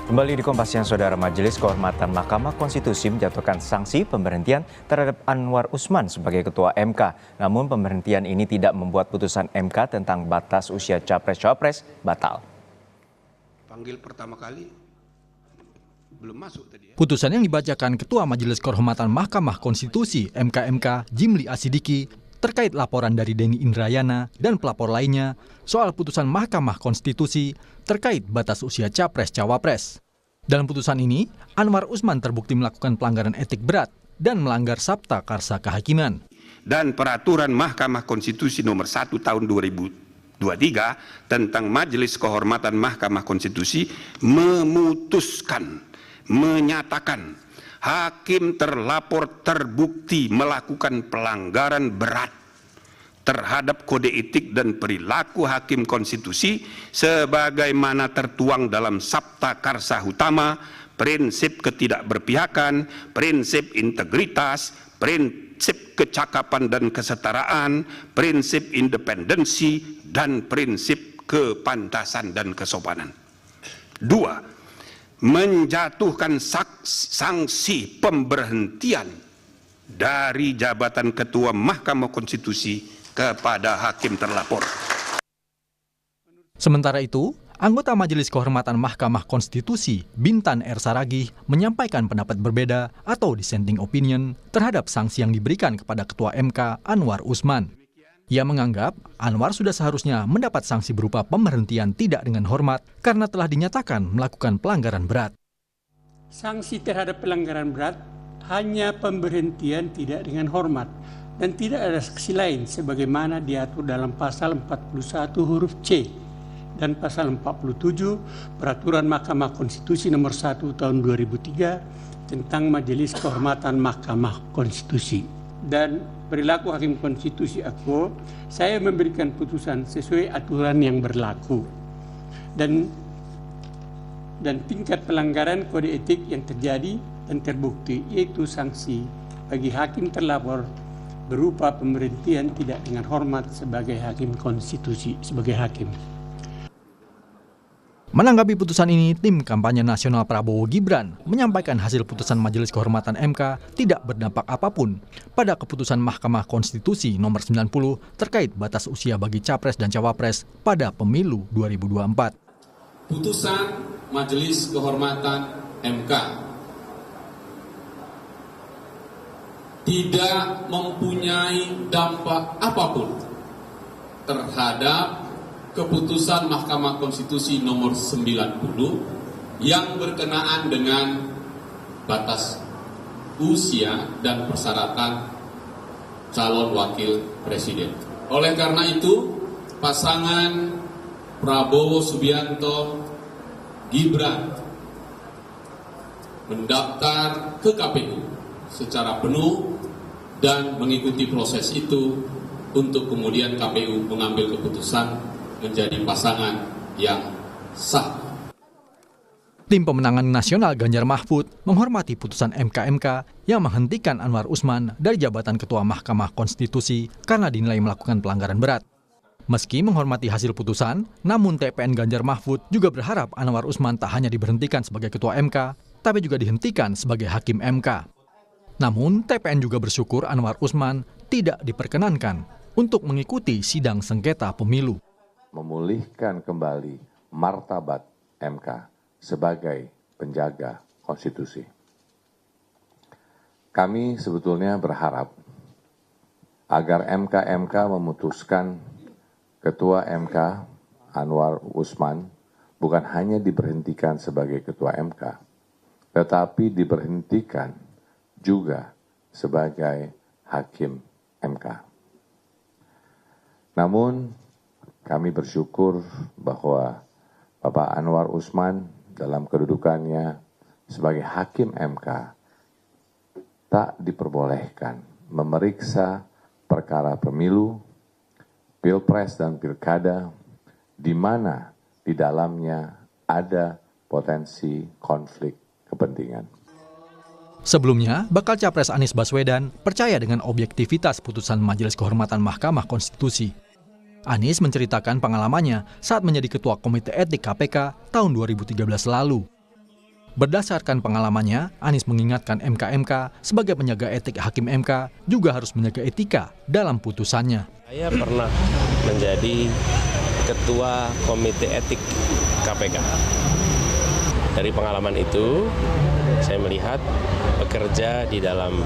Kembali di Kompas Siang, Saudara. Majelis Kehormatan Mahkamah Konstitusi menjatuhkan sanksi pemberhentian terhadap Anwar Usman sebagai Ketua MK. Namun pemberhentian ini tidak membuat putusan MK tentang batas usia Capres-Cawapres batal. Panggil pertama kali belum masuk tadi ya. Putusan yang dibacakan Ketua Majelis Kehormatan Mahkamah Konstitusi (MKMK) Jimli Asidiki terkait laporan dari Denny Indrayana dan pelapor lainnya soal putusan Mahkamah Konstitusi terkait batas usia Capres-Cawapres. Dalam putusan ini, Anwar Usman terbukti melakukan pelanggaran etik berat dan melanggar Sabta Karsa Kehakiman. Dan peraturan Mahkamah Konstitusi nomor 1 tahun 2023 tentang Majelis Kehormatan Mahkamah Konstitusi menyatakan hakim terlapor terbukti melakukan pelanggaran berat terhadap kode etik dan perilaku hakim konstitusi sebagaimana tertuang dalam Sabta Karsa Utama, prinsip ketidakberpihakan, prinsip integritas, prinsip kecakapan dan kesetaraan, prinsip independensi, dan prinsip kepantasan dan kesopanan. 2. Menjatuhkan sanksi pemberhentian dari jabatan Ketua Mahkamah Konstitusi kepada hakim terlapor. Sementara itu, anggota Majelis Kehormatan Mahkamah Konstitusi Bintan R. Saragih menyampaikan pendapat berbeda atau dissenting opinion terhadap sanksi yang diberikan kepada Ketua MK Anwar Usman. Ia menganggap Anwar sudah seharusnya mendapat sanksi berupa pemberhentian tidak dengan hormat karena telah dinyatakan melakukan pelanggaran berat. Sanksi terhadap pelanggaran berat hanya pemberhentian tidak dengan hormat dan tidak ada sanksi lain sebagaimana diatur dalam pasal 41 huruf C dan pasal 47 Peraturan Mahkamah Konstitusi nomor 1 tahun 2003 tentang Majelis Kehormatan Mahkamah Konstitusi. Dan perilaku hakim konstitusi aku, saya memberikan putusan sesuai aturan yang berlaku. Dan tingkat pelanggaran kode etik yang terjadi dan terbukti yaitu sanksi bagi hakim terlapor berupa pemberhentian tidak dengan hormat sebagai hakim konstitusi, sebagai hakim. Menanggapi putusan ini, tim kampanye nasional Prabowo Gibran menyampaikan hasil putusan Majelis Kehormatan MK tidak berdampak apapun pada keputusan Mahkamah Konstitusi nomor 90 terkait batas usia bagi Capres dan Cawapres pada pemilu 2024. Putusan Majelis Kehormatan MK tidak mempunyai dampak apapun terhadap keputusan Mahkamah Konstitusi nomor 90 yang berkenaan dengan batas usia dan persyaratan calon wakil presiden. Oleh karena itu, pasangan Prabowo Subianto Gibran mendaftar ke KPU secara penuh dan mengikuti proses itu untuk kemudian KPU mengambil keputusan menjadi pasangan yang sah. Tim pemenangan nasional Ganjar Mahfud menghormati putusan MKMK yang menghentikan Anwar Usman dari jabatan Ketua Mahkamah Konstitusi karena dinilai melakukan pelanggaran berat. Meski menghormati hasil putusan, namun TPN Ganjar Mahfud juga berharap Anwar Usman tak hanya diberhentikan sebagai Ketua MK, tapi juga dihentikan sebagai Hakim MK. Namun, TPN juga bersyukur Anwar Usman tidak diperkenankan untuk mengikuti sidang sengketa pemilu. Memulihkan kembali martabat MK sebagai penjaga konstitusi. Kami sebetulnya berharap agar MK memutuskan Ketua MK Anwar Usman bukan hanya diberhentikan sebagai Ketua MK, tetapi diberhentikan juga sebagai Hakim MK. Namun, kami bersyukur bahwa Bapak Anwar Usman dalam kedudukannya sebagai Hakim MK tak diperbolehkan memeriksa perkara pemilu, pilpres dan pilkada di mana di dalamnya ada potensi konflik kepentingan. Sebelumnya, bakal Capres Anies Baswedan percaya dengan objektivitas putusan Majelis Kehormatan Mahkamah Konstitusi. Anies menceritakan pengalamannya saat menjadi Ketua Komite Etik KPK tahun 2013 lalu. Berdasarkan pengalamannya, Anies mengingatkan MK-MK sebagai penjaga etik hakim MK juga harus menjaga etika dalam putusannya. Saya pernah menjadi Ketua Komite Etik KPK. Dari pengalaman itu, saya melihat bekerja di dalam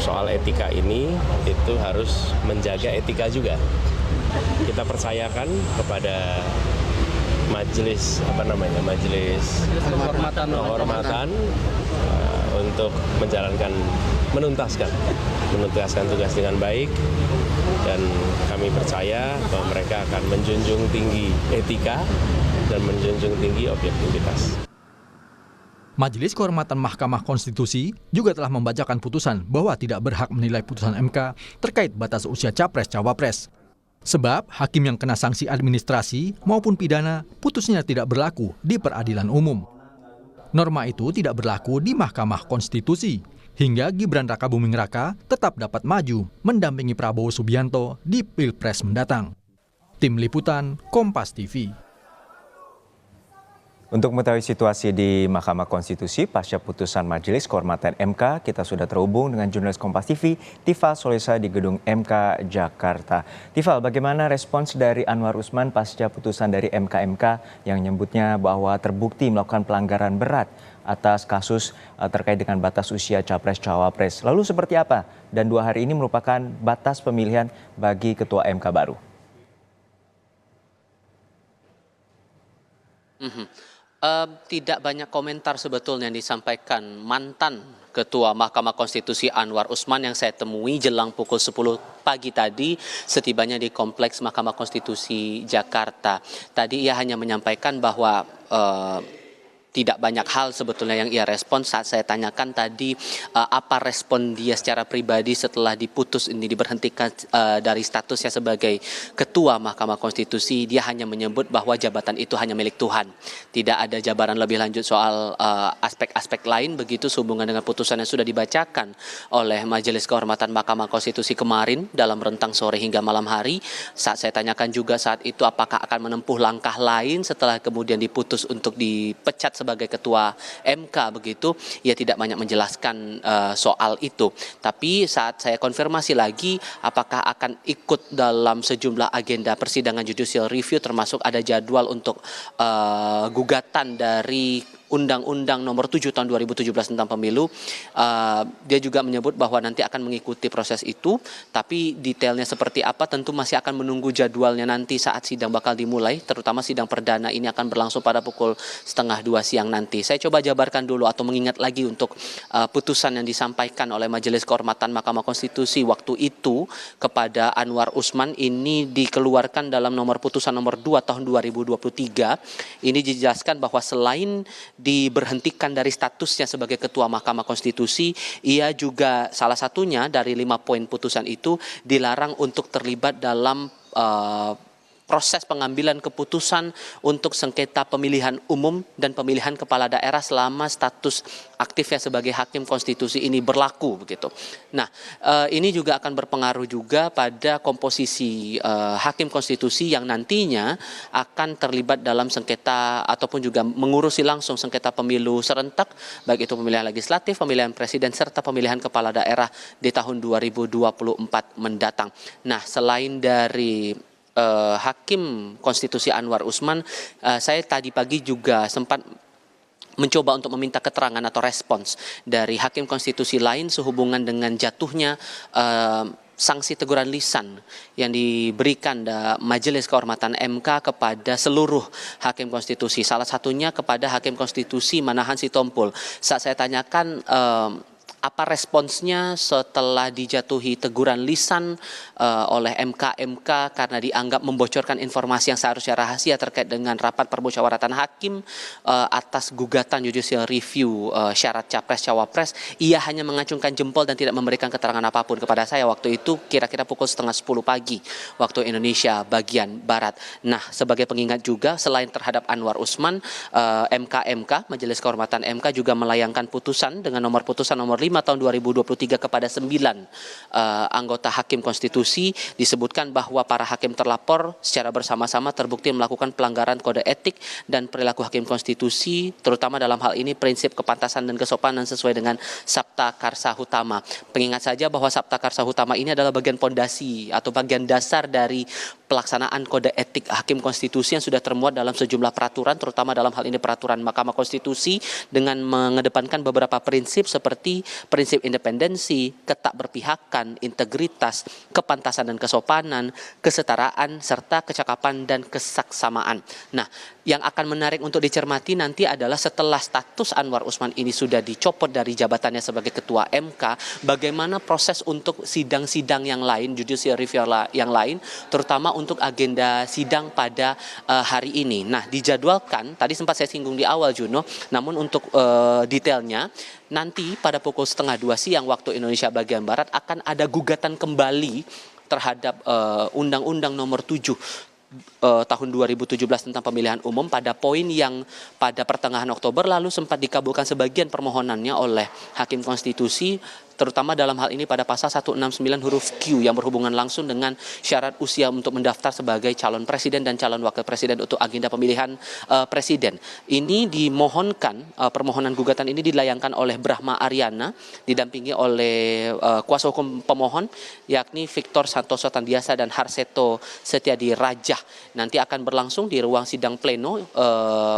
soal etika ini itu harus menjaga etika juga. Kita percayakan kepada majelis kehormatan untuk menuntaskan tugas dengan baik, dan kami percaya bahwa mereka akan menjunjung tinggi etika dan menjunjung tinggi objektivitas. Majelis Kehormatan Mahkamah Konstitusi juga telah membacakan putusan bahwa tidak berhak menilai putusan MK terkait batas usia Capres-Cawapres. Sebab hakim yang kena sanksi administrasi maupun pidana putusnya tidak berlaku di peradilan umum. Norma itu tidak berlaku di Mahkamah Konstitusi, hingga Gibran Rakabuming Raka tetap dapat maju mendampingi Prabowo Subianto di Pilpres mendatang. Tim Liputan, Kompas TV. Untuk mengetahui situasi di Mahkamah Konstitusi pasca putusan Majelis Kehormatan MK, kita sudah terhubung dengan jurnalis Kompas TV, Tifal Solesa di Gedung MK Jakarta. Tifal, bagaimana respons dari Anwar Usman pasca putusan dari MK-MK yang menyebutnya bahwa terbukti melakukan pelanggaran berat atas kasus terkait dengan batas usia Capres-Cawapres. Lalu seperti apa? Dan 2 hari ini merupakan batas pemilihan bagi Ketua MK baru. Tidak banyak komentar sebetulnya yang disampaikan mantan Ketua Mahkamah Konstitusi Anwar Usman yang saya temui jelang pukul 10 pagi tadi setibanya di Kompleks Mahkamah Konstitusi Jakarta. Tadi ia hanya menyampaikan bahwa tidak banyak hal sebetulnya yang ia respon saat saya tanyakan tadi apa respon dia secara pribadi setelah diberhentikan dari statusnya sebagai Ketua Mahkamah Konstitusi. Dia hanya menyebut bahwa jabatan itu hanya milik Tuhan. Tidak ada jabaran lebih lanjut soal aspek-aspek lain begitu sehubungan dengan putusan yang sudah dibacakan oleh Majelis Kehormatan Mahkamah Konstitusi kemarin dalam rentang sore hingga malam hari. Saat saya tanyakan juga saat itu apakah akan menempuh langkah lain setelah kemudian diputus untuk dipecat sebagai Ketua MK begitu, ia tidak banyak menjelaskan soal itu. Tapi saat saya konfirmasi lagi apakah akan ikut dalam sejumlah agenda persidangan judicial review termasuk ada jadwal untuk gugatan dari Undang-Undang Nomor 7 Tahun 2017 tentang Pemilu, dia juga menyebut bahwa nanti akan mengikuti proses itu, tapi detailnya seperti apa tentu masih akan menunggu jadwalnya nanti saat sidang bakal dimulai, terutama sidang perdana ini akan berlangsung pada pukul 1:30 siang nanti. Saya coba jabarkan dulu atau mengingat lagi untuk putusan yang disampaikan oleh Majelis Kehormatan Mahkamah Konstitusi waktu itu kepada Anwar Usman. Ini dikeluarkan dalam nomor putusan nomor 2 tahun 2023. Ini dijelaskan bahwa selain diberhentikan dari statusnya sebagai Ketua Mahkamah Konstitusi, ia juga salah satunya dari 5 poin putusan itu dilarang untuk terlibat dalam proses pengambilan keputusan untuk sengketa pemilihan umum dan pemilihan kepala daerah selama status aktifnya sebagai hakim konstitusi ini berlaku begitu. Nah, ini juga akan berpengaruh juga pada komposisi hakim konstitusi yang nantinya akan terlibat dalam sengketa ataupun juga mengurusi langsung sengketa pemilu serentak, baik itu pemilihan legislatif, pemilihan presiden serta pemilihan kepala daerah di tahun 2024 mendatang. Nah, selain dari Hakim Konstitusi Anwar Usman, saya tadi pagi juga sempat mencoba untuk meminta keterangan atau respons dari Hakim Konstitusi lain sehubungan dengan jatuhnya sanksi teguran lisan yang diberikan Majelis Kehormatan MK kepada seluruh Hakim Konstitusi. Salah satunya kepada Hakim Konstitusi Manahan Sitompul. Saat saya tanyakan apa responsnya setelah dijatuhi teguran lisan oleh MK karena dianggap membocorkan informasi yang seharusnya rahasia terkait dengan rapat permusyawaratan hakim atas gugatan judicial review syarat Capres-Cawapres. Ia hanya mengacungkan jempol dan tidak memberikan keterangan apapun kepada saya waktu itu kira-kira pukul 9:30 pagi waktu Indonesia bagian Barat. Nah, sebagai pengingat juga selain terhadap Anwar Usman, Majelis Kehormatan MK juga melayangkan putusan dengan nomor putusan nomor 5 tahun 2023 kepada 9 anggota hakim konstitusi, disebutkan bahwa para hakim terlapor secara bersama-sama terbukti melakukan pelanggaran kode etik dan perilaku hakim konstitusi, terutama dalam hal ini prinsip kepantasan dan kesopanan sesuai dengan Sabta Karsa Hutama. Pengingat saja bahwa Sabta Karsa Hutama ini adalah bagian pondasi atau bagian dasar dari pelaksanaan kode etik hakim konstitusi yang sudah termuat dalam sejumlah peraturan, terutama dalam hal ini peraturan Mahkamah Konstitusi, dengan mengedepankan beberapa prinsip seperti prinsip independensi, ketak berpihakan, integritas, kepantasan dan kesopanan, kesetaraan, serta kecakapan dan kesaksamaan. Nah, yang akan menarik untuk dicermati nanti adalah setelah status Anwar Usman ini sudah dicopot dari jabatannya sebagai Ketua MK, bagaimana proses untuk sidang-sidang yang lain, judicial review yang lain, terutama untuk agenda sidang pada hari ini. Nah, dijadwalkan, tadi sempat saya singgung di awal Juno, namun untuk detailnya, nanti pada pukul 1:30 siang waktu Indonesia bagian Barat akan ada gugatan kembali terhadap Undang-Undang Nomor 7 tahun 2017 tentang pemilihan umum pada poin yang pada pertengahan Oktober lalu sempat dikabulkan sebagian permohonannya oleh Hakim Konstitusi, terutama dalam hal ini pada pasal 169 huruf Q yang berhubungan langsung dengan syarat usia untuk mendaftar sebagai calon presiden dan calon wakil presiden untuk agenda pemilihan presiden. Ini dimohonkan, permohonan gugatan ini dilayangkan oleh Brahma Aryana, didampingi oleh kuasa hukum pemohon, yakni Victor Santoso Tandiasa dan Harseto Setiadi Rajah. Nanti akan berlangsung di ruang sidang pleno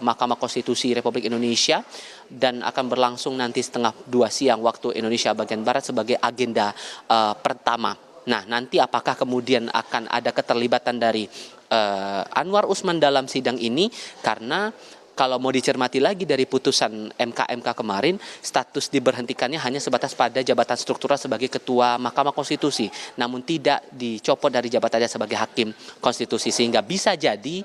Mahkamah Konstitusi Republik Indonesia, dan akan berlangsung nanti 1:30 siang waktu Indonesia bagian Barat sebagai agenda pertama. Nah, nanti apakah kemudian akan ada keterlibatan dari Anwar Usman dalam sidang ini? Karena kalau mau dicermati lagi dari putusan MK kemarin, status diberhentikannya hanya sebatas pada jabatan struktural sebagai Ketua Mahkamah Konstitusi, namun tidak dicopot dari jabatannya sebagai Hakim Konstitusi, sehingga bisa jadi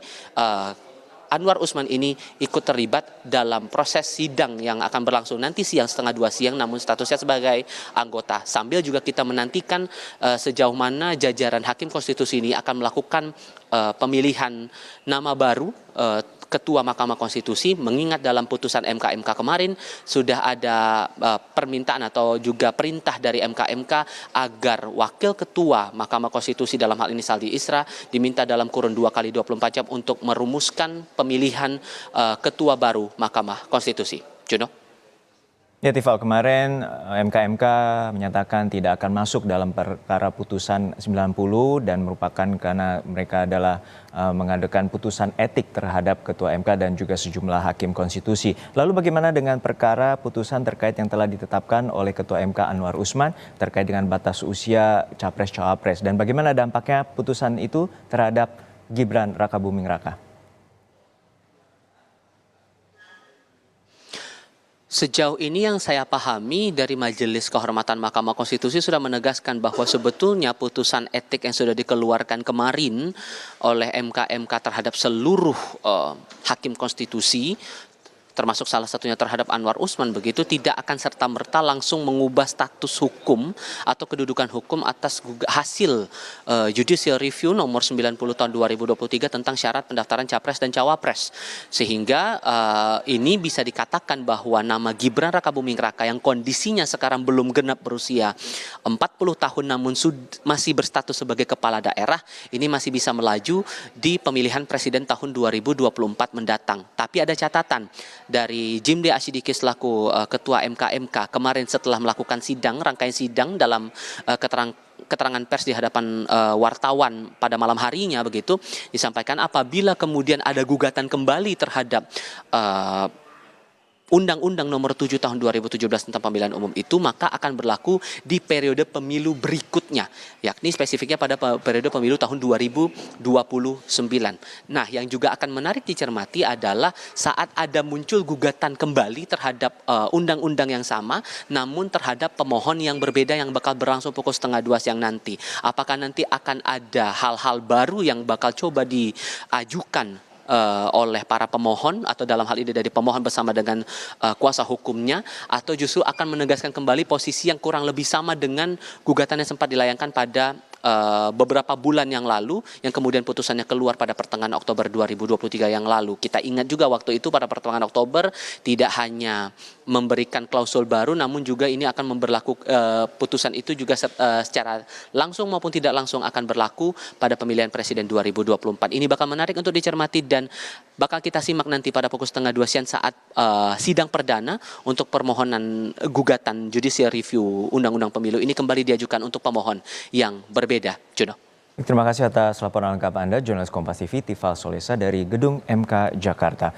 Anwar Usman ini ikut terlibat dalam proses sidang yang akan berlangsung nanti siang 1:30 siang, namun statusnya sebagai anggota. Sambil juga kita menantikan sejauh mana jajaran Hakim Konstitusi ini akan melakukan pemilihan nama baru Ketua Mahkamah Konstitusi, mengingat dalam putusan MK kemarin sudah ada permintaan atau juga perintah dari MK agar Wakil Ketua Mahkamah Konstitusi dalam hal ini Saldi Isra diminta dalam kurun 2x24 jam untuk merumuskan pemilihan Ketua baru Mahkamah Konstitusi. Juno? Ya, Tifal, kemarin MK menyatakan tidak akan masuk dalam perkara putusan 90 dan merupakan karena mereka adalah mengadakan putusan etik terhadap Ketua MK dan juga sejumlah hakim konstitusi. Lalu bagaimana dengan perkara putusan terkait yang telah ditetapkan oleh Ketua MK Anwar Usman terkait dengan batas usia Capres-Cawapres, dan bagaimana dampaknya putusan itu terhadap Gibran Rakabuming Raka? Sejauh ini yang saya pahami dari Majelis Kehormatan Mahkamah Konstitusi sudah menegaskan bahwa sebetulnya putusan etik yang sudah dikeluarkan kemarin oleh MK terhadap seluruh hakim konstitusi, termasuk salah satunya terhadap Anwar Usman, begitu tidak akan serta-merta langsung mengubah status hukum atau kedudukan hukum atas hasil judicial review nomor 90 tahun 2023 tentang syarat pendaftaran Capres dan Cawapres. Sehingga ini bisa dikatakan bahwa nama Gibran Rakabuming Raka yang kondisinya sekarang belum genap berusia 40 tahun namun masih berstatus sebagai kepala daerah, ini masih bisa melaju di pemilihan presiden tahun 2024 mendatang. Tapi ada catatan dari Jimde Asyidiki selaku Ketua MK kemarin setelah melakukan rangkaian sidang dalam keterangan pers di hadapan wartawan pada malam harinya, begitu disampaikan apabila kemudian ada gugatan kembali terhadap Undang-Undang Nomor 7 Tahun 2017 tentang pemilihan umum itu, maka akan berlaku di periode pemilu berikutnya, yakni spesifiknya pada periode pemilu tahun 2029. Nah, yang juga akan menarik dicermati adalah saat ada muncul gugatan kembali terhadap undang-undang yang sama, namun terhadap pemohon yang berbeda yang bakal berlangsung pukul 1:30 siang nanti. Apakah nanti akan ada hal-hal baru yang bakal coba diajukan oleh para pemohon, atau dalam hal ini dari pemohon bersama dengan kuasa hukumnya, atau justru akan menegaskan kembali posisi yang kurang lebih sama dengan gugatan yang sempat dilayangkan pada beberapa bulan yang lalu, yang kemudian putusannya keluar pada pertengahan Oktober 2023 yang lalu. Kita ingat juga waktu itu pada pertengahan Oktober tidak hanya memberikan klausul baru, namun juga ini akan putusan itu juga secara langsung maupun tidak langsung akan berlaku pada pemilihan presiden 2024. Ini bakal menarik untuk dicermati dan bakal kita simak nanti pada pukul 1:30 siang saat sidang perdana untuk permohonan gugatan judicial review Undang-Undang Pemilu ini kembali diajukan untuk pemohon yang berbeda. Juno. Terima kasih atas laporan lengkap Anda, jurnalis Kompas TV Tifal Solesa dari Gedung MK Jakarta.